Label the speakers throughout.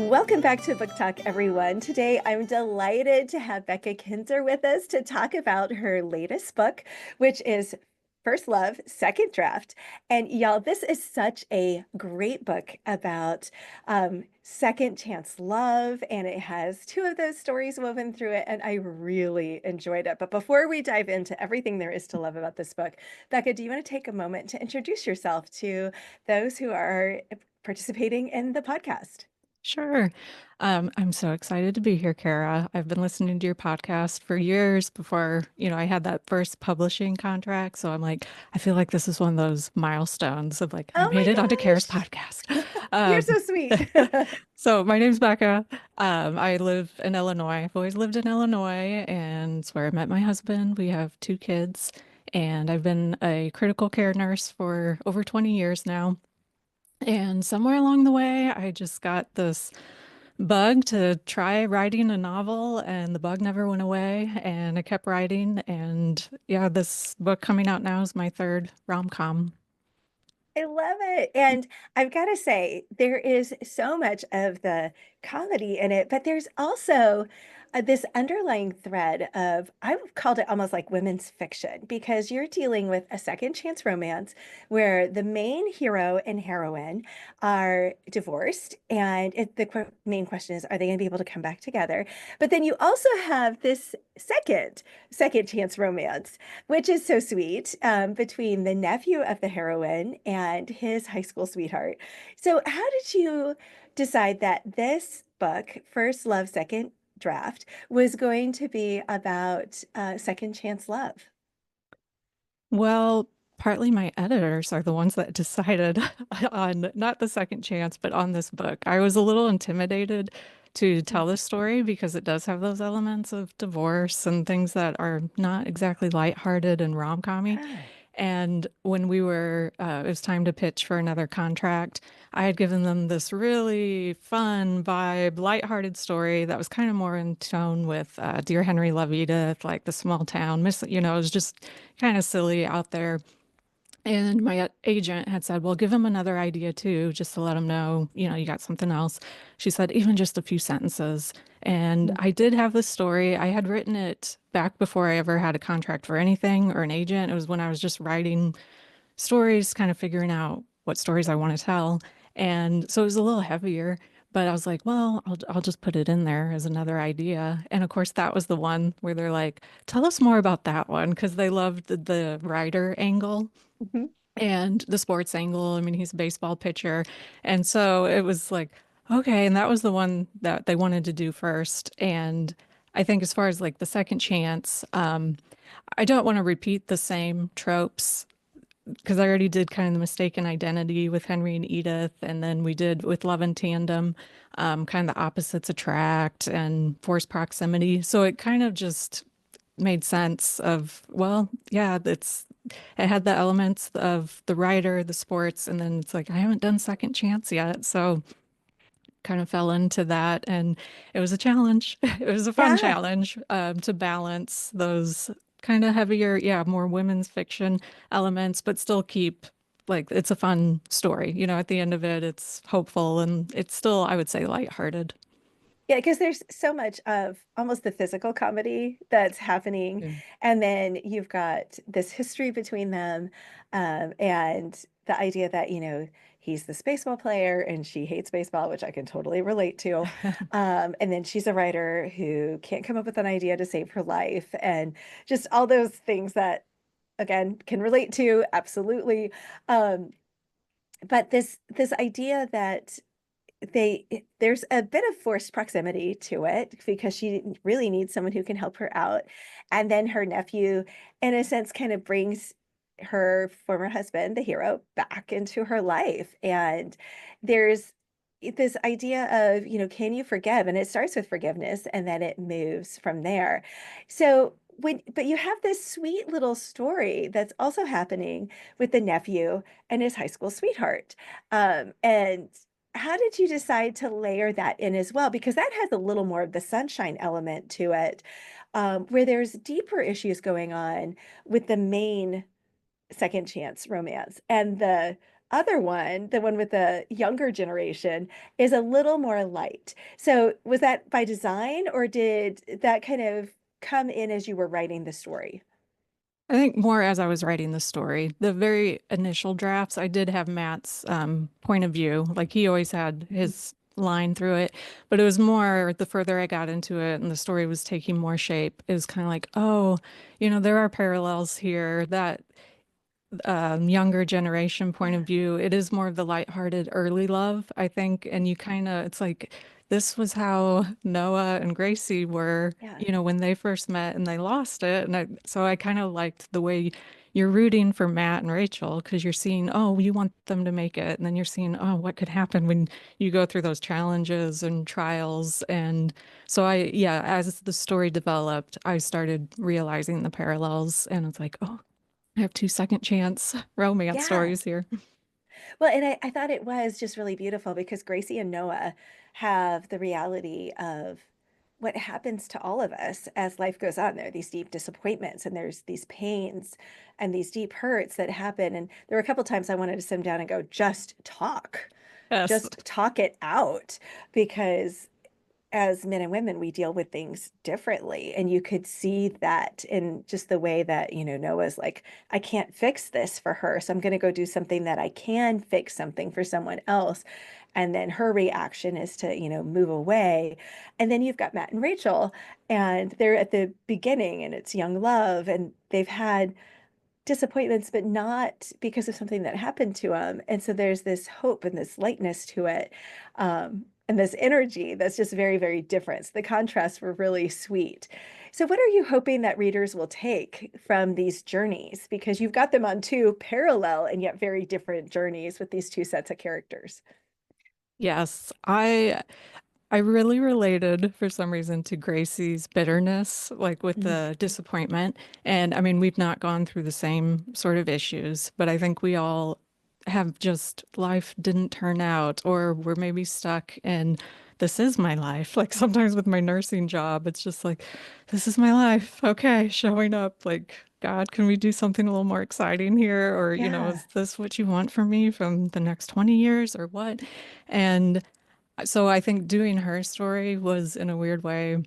Speaker 1: Welcome back to Book Talk, everyone. Today, I'm delighted to have Becca Kinzer with us to talk about her latest book, which is First Love, Second Draft. And y'all, this is such a great book about second chance love, and it has two of those stories woven through it, and I really enjoyed it. But before we dive into everything there is to love about this book, Becca, do you want to take a moment to introduce yourself to those who are participating in the podcast?
Speaker 2: Sure. I'm so excited to be here, Kara. I've been listening to your podcast for years before, I had that first publishing contract. So I'm like, I feel like this is one of those milestones of like, I
Speaker 1: Oh
Speaker 2: made it onto
Speaker 1: my
Speaker 2: Kara's
Speaker 1: gosh.
Speaker 2: podcast.
Speaker 1: You're
Speaker 2: Um,
Speaker 1: so sweet.
Speaker 2: so my name's Becca. I live in Illinois. I've always lived in Illinois, and it's where I met my husband. We have two kids, and I've been a critical care nurse for over 20 years now. And somewhere along the way, I just got this bug to try writing a novel, and the bug never went away. And I kept writing. And yeah, this book coming out now is my third rom-com.
Speaker 1: I love it. And I've got to say, there is so much of the comedy in it, but there's also this underlying thread of, I've called it almost like women's fiction, because you're dealing with a second chance romance where the main hero and heroine are divorced. And the main question is, are they going to be able to come back together? But then you also have this second chance romance, which is so sweet, between the nephew of the heroine and his high school sweetheart. So, how did you decide that this book, First Love, Second Draft, was going to be about second chance love?
Speaker 2: Well, partly my editors are the ones that decided on not the second chance, but on this book. I was a little intimidated to tell this story because it does have those elements of divorce and things that are not exactly lighthearted and rom-commy.
Speaker 1: Yeah.
Speaker 2: And when it was time to pitch for another contract, I had given them this really fun vibe, lighthearted story that was kind of more in tone with Dear Henry Love Edith, like the small town, it was just kind of silly out there. And my agent had said, well, give him another idea too, just to let him know, you got something else. She said, even just a few sentences. And I did have this story. I had written it back before I ever had a contract for anything or an agent. It was when I was just writing stories, kind of figuring out what stories I want to tell. And so it was a little heavier, but I was like, well, I'll just put it in there as another idea. And of course, that was the one where they're like, tell us more about that one, because they loved the writer angle
Speaker 1: Mhm.
Speaker 2: and the sports angle. I mean, he's a baseball pitcher. And so it was like, okay. And that was the one that they wanted to do first. And I think as far as like the second chance, I don't want to repeat the same tropes because I already did kind of the mistaken identity with Henry and Edith. And then we did with Love and Tandem, kind of the opposites attract and forced proximity. So it kind of just made sense of, well, yeah, it had the elements of the writer, the sports, and then it's like I haven't done second chance yet, so kind of fell into that, and it was a challenge. It was a fun
Speaker 1: Yeah.
Speaker 2: challenge to balance those kind of heavier, yeah, more women's fiction elements, but still keep like it's a fun story. At the end of it, it's hopeful and it's still, I would say, lighthearted.
Speaker 1: Yeah, because there's so much of almost the physical comedy that's happening.
Speaker 2: Yeah.
Speaker 1: And then you've got this history between them, and the idea that, he's this baseball player and she hates baseball, which I can totally relate to. And then she's a writer who can't come up with an idea to save her life, and just all those things that, again, can relate to absolutely. Um, but this idea that there's a bit of forced proximity to it because she really needs someone who can help her out. And then her nephew, in a sense, kind of brings her former husband, the hero, back into her life. And there's this idea of, can you forgive? And it starts with forgiveness and then it moves from there. So but you have this sweet little story that's also happening with the nephew and his high school sweetheart. And how did you decide to layer that in as well? Because that has a little more of the sunshine element to it, where there's deeper issues going on with the main second chance romance and the other one, the one with the younger generation, is a little more light. So was that by design, or did that kind of come in as you were writing the story?
Speaker 2: I think more as I was writing the story. The very initial drafts, I did have Matt's point of view. Like he always had his line through it, but it was more the further I got into it and the story was taking more shape, it was kind of like, oh, there are parallels here that younger generation point of
Speaker 1: Yeah,
Speaker 2: view, it is more of the lighthearted early love, I think. And you kind of, it's like, this was how Noah and Gracie were,
Speaker 1: yeah,
Speaker 2: when they first met and they lost it. And so I kind of liked the way you're rooting for Matt and Rachel because you're seeing, oh, you want them to make it. And then you're seeing, oh, what could happen when you go through those challenges and trials. And so yeah, as the story developed, I started realizing the parallels and it's like, oh, I have two second chance romance
Speaker 1: yeah.
Speaker 2: stories here.
Speaker 1: Well, and I thought it was just really beautiful because Gracie and Noah have the reality of what happens to all of us as life goes on. There are these deep disappointments and there's these pains and these deep hurts that happen. And there were a couple times I wanted to sit them down and go,
Speaker 2: Yes.
Speaker 1: just talk it out because as men and women, we deal with things differently. And you could see that in just the way that, Noah's like, I can't fix this for her. So I'm going to go do something that I can fix something for someone else. And then her reaction is to, move away. And then you've got Matt and Rachel, and they're at the beginning and it's young love. And they've had disappointments, but not because of something that happened to them. And so there's this hope and this lightness to it, and this energy that's just very, very different. So the contrasts were really sweet. So, what are you hoping that readers will take from these journeys? Because you've got them on two parallel and yet very different journeys with these two sets of characters.
Speaker 2: Yes. I really related for some reason to Gracie's bitterness, like with
Speaker 1: Mhm.
Speaker 2: the disappointment. And I mean, we've not gone through the same sort of issues, but I think we all have just life didn't turn out, or we're maybe stuck in this is my life. Like sometimes with my nursing job, it's just like, this is my life. Okay, showing up. Like, God, can we do something a little more exciting here? Or,
Speaker 1: Yeah.
Speaker 2: is this what you want from me from the next 20 years or what? And so I think doing her story was in a weird way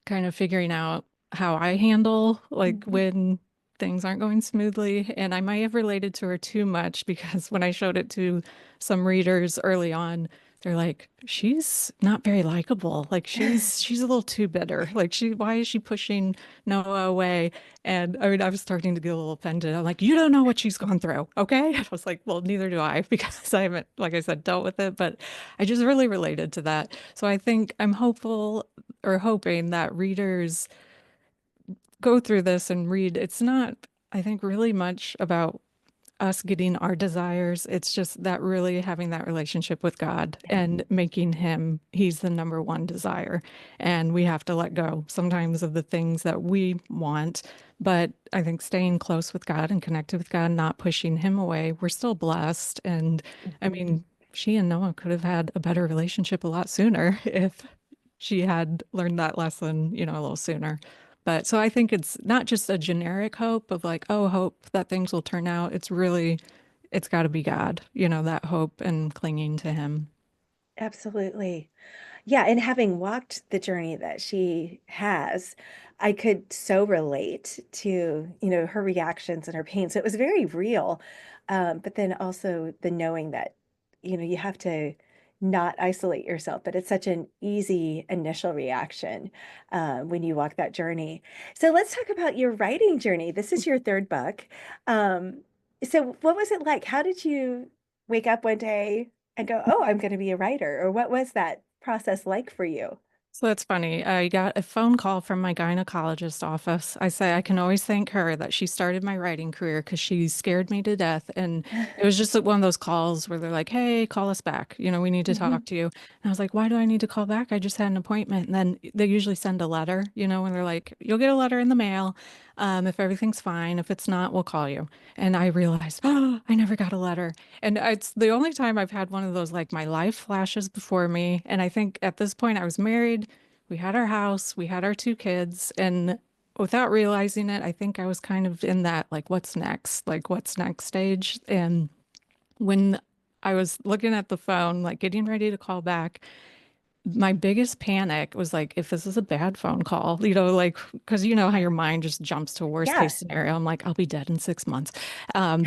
Speaker 2: kind of figuring out how I handle like
Speaker 1: Mhm.
Speaker 2: when things aren't going smoothly. And I might have related to her too much because when I showed it to some readers early on, they're like, she's not very likable. Like she's a little too bitter. Like why is she pushing Noah away? And I mean, I was starting to get a little offended. I'm like, you don't know what she's gone through, okay? I was like, well, neither do I because I haven't, like I said, dealt with it. But I just really related to that. So I think I'm hopeful or hoping that readers go through this and read. It's not, I think, really much about us getting our desires. It's just that really having that relationship with God and making He's the number one desire. And we have to let go sometimes of the things that we want. But I think staying close with God and connected with God, not pushing Him away, we're still blessed. And I
Speaker 1: Mhm.
Speaker 2: mean, she and Noah could have had a better relationship a lot sooner if she had learned that lesson, a little sooner. But so I think it's not just a generic hope of like, oh, hope that things will turn out. It's really, it's got to be God, that hope and clinging to Him.
Speaker 1: Absolutely. Yeah, and having walked the journey that she has, I could so relate to, her reactions and her pain. So it was very real. But then also the knowing that, you have to not isolate yourself, but it's such an easy initial reaction when you walk that journey. So let's talk about your writing journey. This is your third book. Um, so what was it like? How did you wake up one day and go, oh, I'm going to be a writer? Or what was that process like for you?
Speaker 2: So that's funny. I got a phone call from my gynecologist office. I say I can always thank her that she started my writing career because she scared me to death. And it was just like one of those calls where they're like, hey, call us back. We need to talk
Speaker 1: Mhm.
Speaker 2: to you. And I was like, why do I need to call back? I just had an appointment. And then they usually send a letter, when they're like, you'll get a letter in the mail. If everything's fine. If it's not, we'll call you. And I realized, oh, I never got a letter. And it's the only time I've had one of those, like my life flashes before me. And I think at this point I was married. We had our house, we had our two kids, and without realizing it, I think I was kind of in that like what's next stage. And when I was looking at the phone, like getting ready to call back, my biggest panic was like, if this is a bad phone call, like, because you know how
Speaker 1: Yeah.
Speaker 2: your mind just jumps to worst case
Speaker 1: Yeah.
Speaker 2: scenario. I'm like, I'll be dead in 6 months. Um,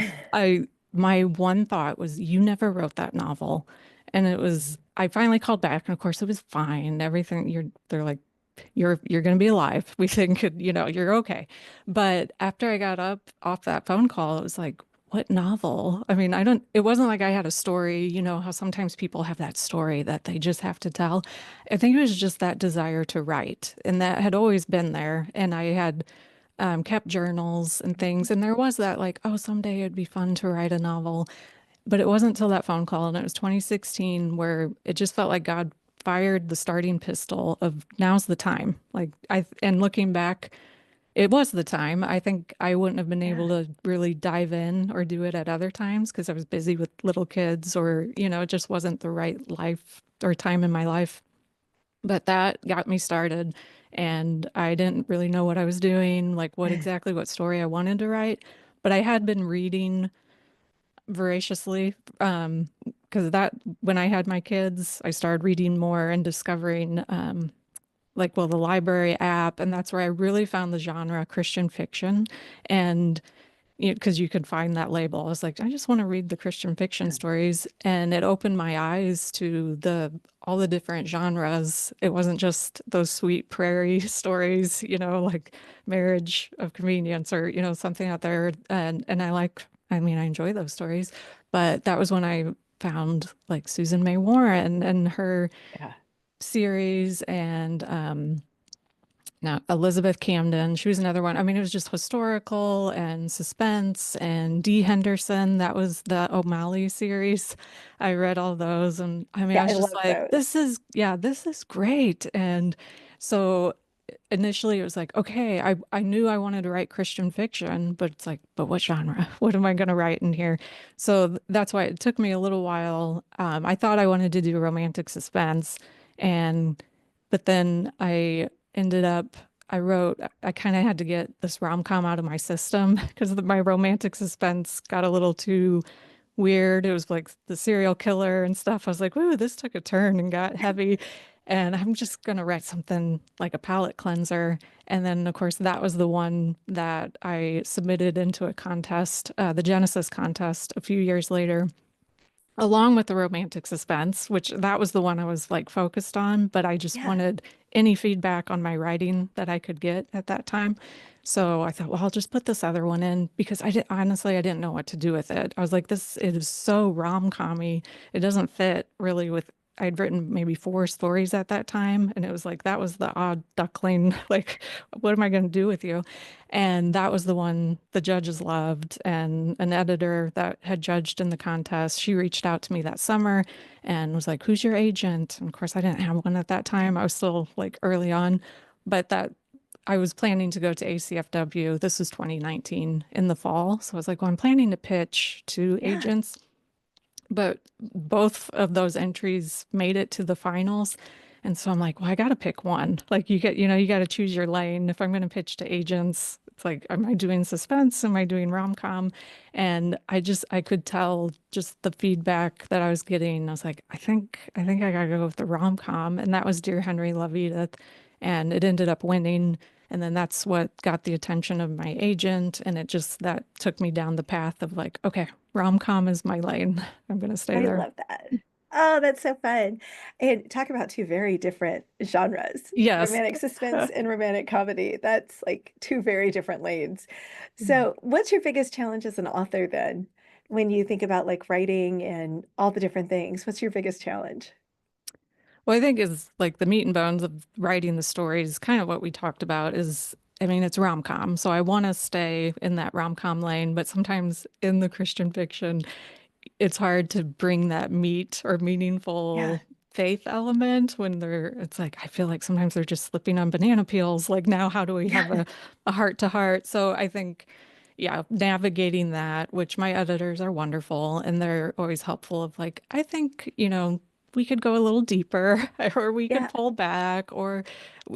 Speaker 2: my one thought was, you never wrote that novel. And I finally called back, and of course it was fine. Everything they're like, you're going to be alive. We think, you're okay. But after I got up off that phone call, it was like, what novel? I mean, it wasn't like I had a story, how sometimes people have that story that they just have to tell. I think it was just that desire to write, and that had always been there. And I had kept journals and things, and there was that like, oh, someday it'd be fun to write a novel. But it wasn't until that phone call, and it was 2016, where it just felt like God fired the starting pistol of now's the time. And looking back, it was the time. I think I wouldn't have been able
Speaker 1: Yeah.
Speaker 2: to really dive in or do it at other times because I was busy with little kids, or, it just wasn't the right life or time in my life. But that got me started, and I didn't really know what I was doing, like what story I wanted to write. But I had been reading voraciously, because that when I had my kids, I started reading more and discovering the library app, and that's where I really found the genre Christian fiction. And because you could find that label, I was like, I just want to read the Christian fiction stories, and it opened my eyes to the all the different genres. It wasn't just those sweet prairie stories, like Marriage of Convenience, or something out there. And I mean, I enjoy those stories, but that was when I found like Susan May Warren and her
Speaker 1: Yeah.
Speaker 2: series, and now Elizabeth Camden, she was another one. I mean, it was just historical and suspense, and Dee Henderson, that was the O'Malley series. I read all those, and I mean, I
Speaker 1: Yeah. I
Speaker 2: was just
Speaker 1: love
Speaker 2: like,
Speaker 1: those.
Speaker 2: this is great. And so initially it was like, okay, I knew I wanted to write Christian fiction, but it's like, but what genre? What am I going to write in here? So that's why it took me a little while. I thought I wanted to do romantic suspense, and but then I ended up I kind of had to get this rom-com out of my system because my romantic suspense got a little too weird. It was like the serial killer and stuff. I was like, "Ooh, this took a turn and got heavy." And I'm just gonna write something like a palate cleanser. And then, of course, that was the one that I submitted into a contest, the Genesis contest, a few years later, along with the romantic suspense, which that was the one I was like focused on, but I just
Speaker 1: Yeah.
Speaker 2: wanted any feedback on my writing that I could get at that time. So I thought, well, I'll just put this other one in because honestly, I didn't know what to do with it. I was like, it is so rom-commy. It doesn't fit really with, I'd written maybe 4 stories at that time. And it was like, that was the odd duckling. Like, what am I going to do with you? And that was the one the judges loved. And an editor that had judged in the contest, she reached out to me that summer and was like, who's your agent? And of course, I didn't have one at that time. I was still like early on, but that I was planning to go to ACFW. This was 2019 in the fall. So I was like, well, I'm planning to pitch to
Speaker 1: Yeah.
Speaker 2: agents, but both of those entries made it to the finals. And so I'm like, well, I got to pick one. Like you got to choose your lane. If I'm going to pitch to agents, it's like, am I doing suspense? Am I doing rom-com? And I could tell just the feedback that I was getting. I was like, I think I got to go with the rom-com. And that was Dear Henry Love Edith. And it ended up winning. And then that's what got the attention of my agent. And that took me down the path of like, okay, rom-com is my lane. I'm going to stay
Speaker 1: I
Speaker 2: there.
Speaker 1: love that. Oh, that's so fun. And talk about two very different genres,
Speaker 2: Yes.
Speaker 1: romantic suspense and romantic comedy. That's like two very different lanes. So, what's your biggest challenge as an author then? When you think about like writing and all the different things, what's your biggest challenge?
Speaker 2: Well, I think is like the meat and bones of writing the stories, kind of what we talked about is, I mean, it's rom-com. So I want to stay in that rom-com lane, but sometimes in the Christian fiction, it's hard to bring that meat or
Speaker 1: Yeah.
Speaker 2: meaningful faith element when it's like, I feel like sometimes they're just slipping on banana peels. Like now, how do we have
Speaker 1: Yeah.
Speaker 2: a heart to heart? So I think, yeah, navigating that, which my editors are wonderful and they're always helpful of like, I think, we could go a little deeper or we could
Speaker 1: Yeah.
Speaker 2: pull back. Or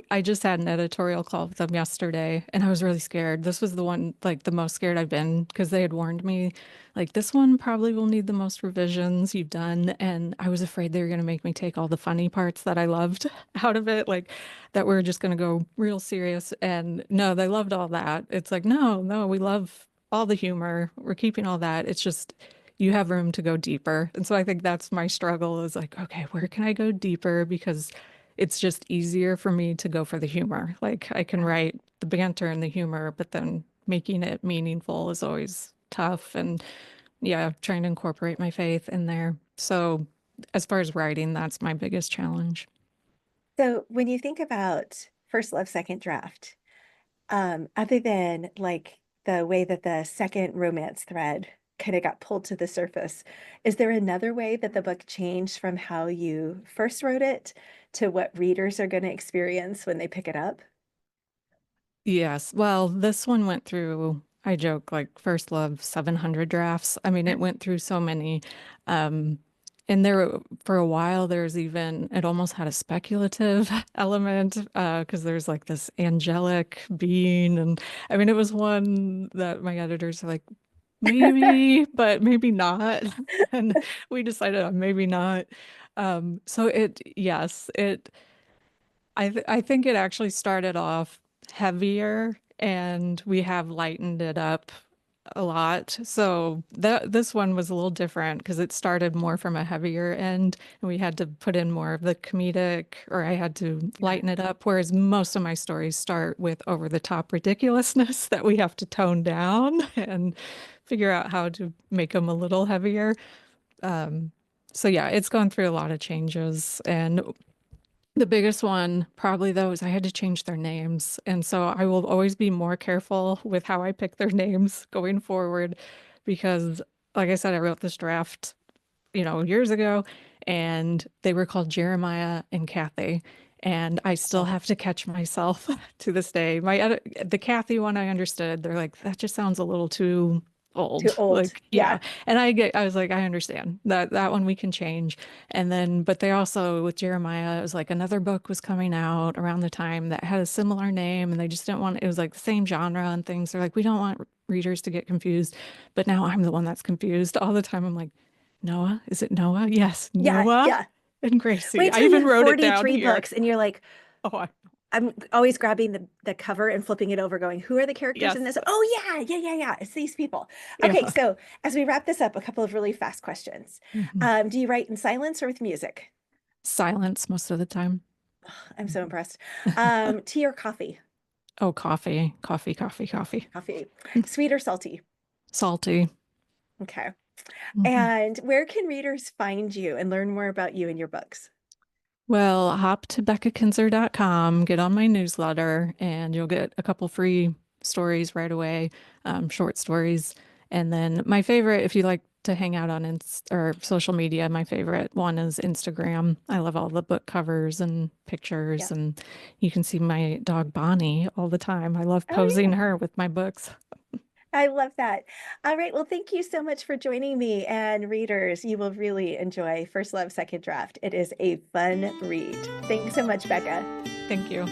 Speaker 2: I just had an editorial call with them yesterday and I was really scared. This was the one, like the most scared I've been because they had warned me, like, this one probably will need the most revisions you've done. And I was afraid they were going to make me take all the funny parts that I loved out of it, like that we're just going to go real serious. And no, they loved all that. It's like, no, no, we love all the humor. We're keeping all that. It's just, you have room to go deeper. And so I think that's my struggle is like, okay, where can I go deeper? Because it's just easier for me to go for the humor. Like I can
Speaker 1: Yeah.
Speaker 2: write the banter and the humor, but then making it meaningful is always tough. And yeah, trying to incorporate my faith in there. So as far as writing, that's my biggest challenge.
Speaker 1: So when you think about first love, second draft, other than like the way that the second romance thread kind of got pulled to the surface, is there another way that the book changed from how you first wrote it to what readers are going to experience when they pick it up?
Speaker 2: Yes. Well, this one went through, I joke, like First Love 700 drafts. I mean, it went through so many. Um, and there, for a while, there's even, it almost had a speculative element, because there's like this angelic being. And I mean, it was one that my editors are like, maybe, but maybe not. And we decided on maybe not. So yes, I think it actually started off heavier and we have lightened it up a lot. So this one was a little different because it started more from a heavier end and we had to put in more of the comedic, or I had to
Speaker 1: Yeah.
Speaker 2: lighten it up, whereas most of my stories start with over the top ridiculousness that we have to tone down and figure out how to make them a little heavier. Um, so yeah, it's gone through a lot of changes, and the biggest one, probably though, is I had to change their names. And so I will always be more careful with how I pick their names going forward because, like I said, I wrote this draft, years ago, and they were called Jeremiah and Kathy. And I still
Speaker 1: Oh,
Speaker 2: have to catch myself to this day. The Kathy one I understood. They're like, that just sounds a little too
Speaker 1: too
Speaker 2: old.
Speaker 1: old.
Speaker 2: Like, yeah.
Speaker 1: Yeah.
Speaker 2: And I was like, I understand that one we can change. And then, but they also, with Jeremiah, it was like another book was coming out around the time that had a similar name, and they just didn't want, it was like the same genre and things. They're like, we don't want readers to get confused. But now I'm the one that's confused all the time. I'm like, Noah? Is it Noah? Yes,
Speaker 1: Yeah.
Speaker 2: Noah
Speaker 1: Yeah.
Speaker 2: and Gracie.
Speaker 1: Wait
Speaker 2: I
Speaker 1: till you
Speaker 2: even
Speaker 1: have
Speaker 2: wrote it down
Speaker 1: 43
Speaker 2: here.
Speaker 1: books and you're like,
Speaker 2: Oh,
Speaker 1: I'm always grabbing the cover and flipping it over, going, who are the characters in
Speaker 2: yes.
Speaker 1: this? Oh, yeah, yeah, yeah, yeah. It's these people. Okay,
Speaker 2: Yeah.
Speaker 1: so as we wrap this up, a couple of really fast questions.
Speaker 2: Mhm.
Speaker 1: Do you write in silence or with music?
Speaker 2: Silence most of the time.
Speaker 1: I'm so impressed. Tea or coffee?
Speaker 2: Oh, coffee, coffee, coffee, coffee.
Speaker 1: Coffee. Sweet or salty?
Speaker 2: Salty.
Speaker 1: Okay.
Speaker 2: Mhm.
Speaker 1: And where can readers find you and learn more about you and your books?
Speaker 2: Well, hop to beccakinzer.com, get on my newsletter, and you'll get a couple free stories right away, short stories. And then my favorite, if you like to hang out on or social media, my favorite one is Instagram. I love all the book covers and pictures,
Speaker 1: Yeah.
Speaker 2: and you can see my dog Bonnie all the time. I love
Speaker 1: Oh,
Speaker 2: posing
Speaker 1: yeah.
Speaker 2: her with my books.
Speaker 1: I love that. All right. Well, thank you so much for joining me. And readers, you will really enjoy First Love, Second Draft. It is a fun read. Thanks so much, Becca.
Speaker 2: Thank you.